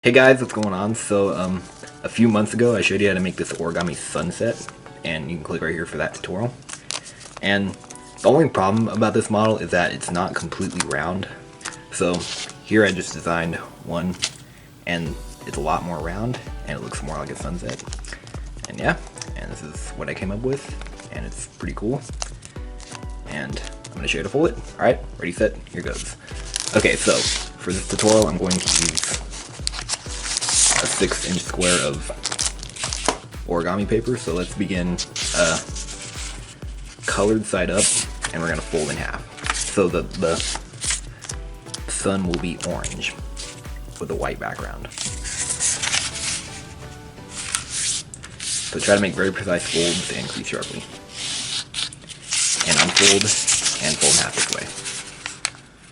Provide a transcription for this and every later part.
Hey guys, what's going on? So, a few months ago I showed you how to make this origami sunset, and you can click right here for that tutorial. And the only problem about this model is that it's not completely round. So, here I just designed one, and it's a lot more round, and it looks more like a sunset. And yeah, and this is what I came up with, and it's pretty cool. And I'm going to show you how to fold it. Alright, ready, set, here goes. Okay, so, for this tutorial I'm going to use a 6-inch square of origami paper. So let's begin colored side up, and we're going to fold in half. So the sun will be orange with a white background. So try to make very precise folds and crease sharply. And unfold and fold in half this way.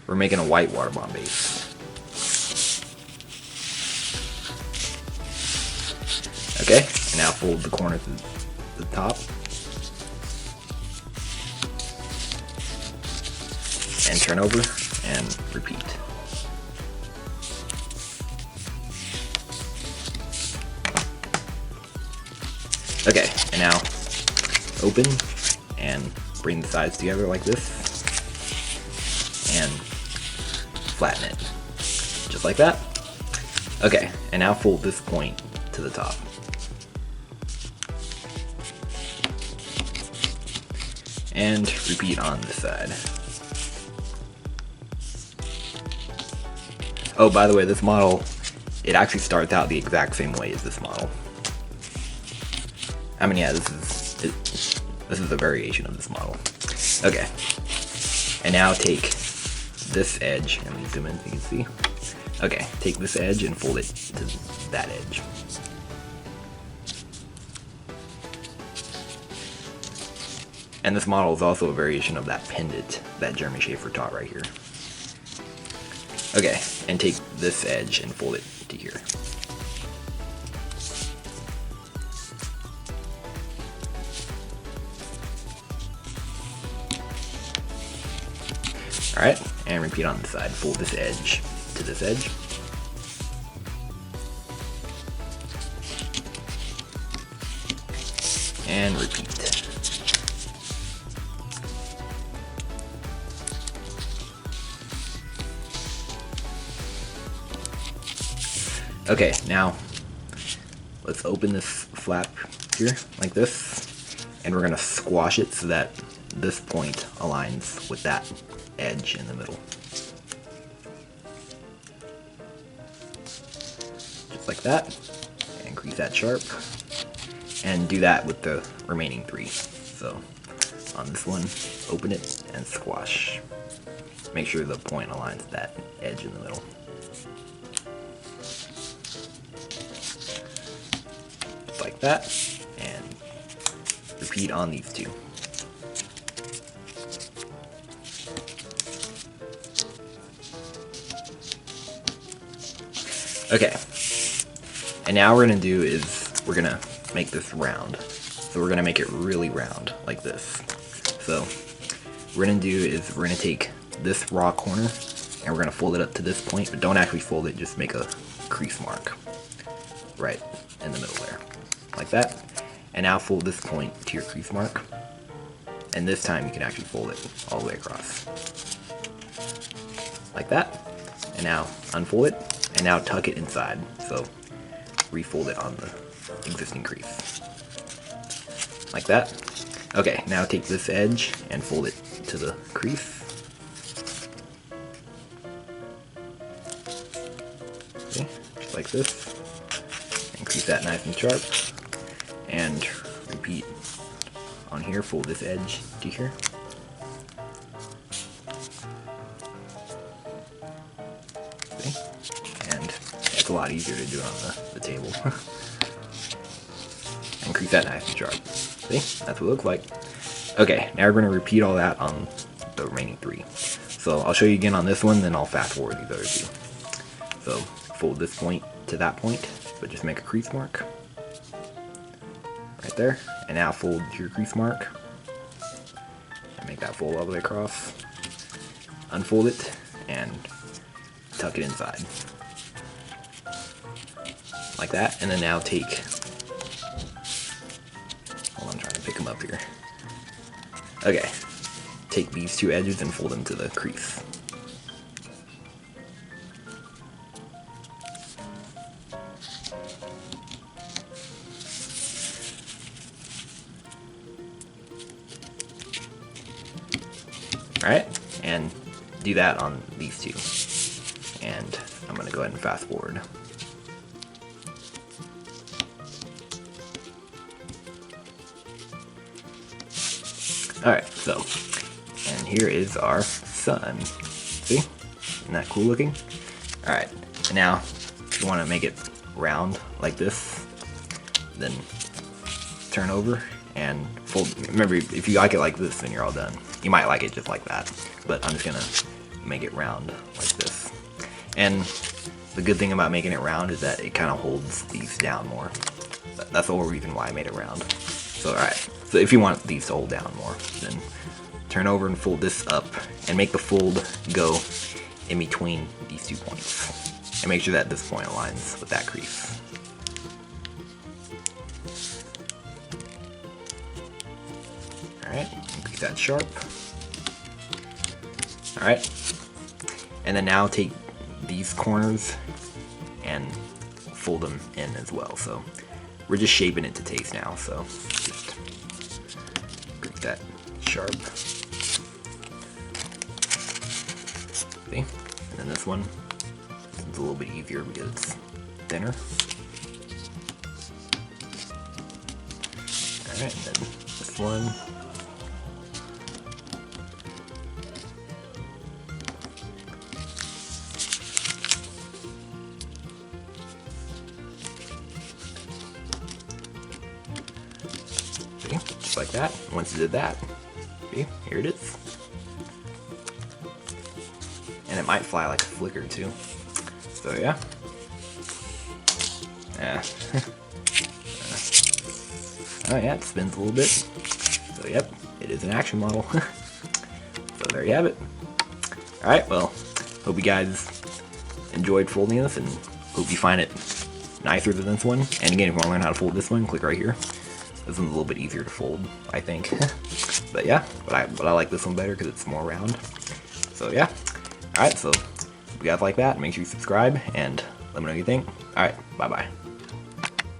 We're making a white water bomb base. Okay, and now fold the corner to the top. And turn over and repeat. Okay, and now open and bring the sides together like this. And flatten it. Just like that. Okay, and now fold this point to the top. And repeat on this side. Oh, by the way, this model, it actually starts out the exact same way as this model. I mean, yeah, this is a variation of this model. Okay, and now take this edge, and let me zoom in so you can see. Okay, take this edge and fold it to that edge. And this model is also a variation of that pendant that Jeremy Schaefer taught right here. Okay, and take this edge and fold it to here. Alright, and repeat on this side. Fold this edge to this edge. And repeat. Okay, now let's open this flap here like this, and we're gonna squash it so that this point aligns with that edge in the middle. Just like that, and crease that sharp, and do that with the remaining three. So on this one, open it and squash. Make sure the point aligns with that edge in the middle. Like that, and repeat on these two. Okay, and now we're gonna do is we're gonna make this round. So we're gonna make it really round like this. So what we're gonna do is we're gonna take this raw corner and we're gonna fold it up to this point, but don't actually fold it, just make a crease mark right in the middle there. Like that, and now fold this point to your crease mark, and this time you can actually fold it all the way across like that, and now unfold it, and now tuck it inside, so refold it on the existing crease like that. Okay, now take this edge and fold it to the crease. Okay, just like this, and crease that nice and sharp. And repeat on here, fold this edge to here. See? And it's a lot easier to do it on the table. And crease that nice and sharp. See? That's what it looks like. Okay, now we're going to repeat all that on the remaining three. So I'll show you again on this one, then I'll fast forward these other two. So fold this point to that point, but just make a crease mark. Right there, and now fold your crease mark and make that fold all the way across. Unfold it and tuck it inside. like that, and then now take, hold on, I'm trying to pick them up here. Okay, take these two edges and fold them to the crease. Alright, and do that on these two. And I'm going to go ahead and fast forward. Alright, so, and here is our sun. See? Isn't that cool looking? Alright, and now, if you want to make it round like this, then turn over and fold. Remember, if you like it like this, then you're all done. You might like it just like that, but I'm just going to make it round like this. And the good thing about making it round is that it kind of holds these down more. That's the whole reason why I made it round. So alright, so if you want these to hold down more, then turn over and fold this up and make the fold go in between these 2 points. And make sure that this point aligns with that crease. Alright, keep that sharp. Alright, and then now take these corners and fold them in as well. So we're just shaping it to taste now, so just keep that sharp. See? And then this one is a little bit easier because it's thinner. Alright, and then this one. Just like that. Once you did that, see, here it is. And it might fly like a flicker too. So yeah. Yeah. Oh yeah, it spins a little bit. So yep, it is an action model. So there you have it. Alright, well, hope you guys enjoyed folding this and hope you find it nicer than this one. And again, if you want to learn how to fold this one, click right here. This one's a little bit easier to fold, I think. But yeah, but I like this one better because it's more round. So yeah. Alright, so if you guys like that, make sure you subscribe and let me know what you think. Alright, bye bye.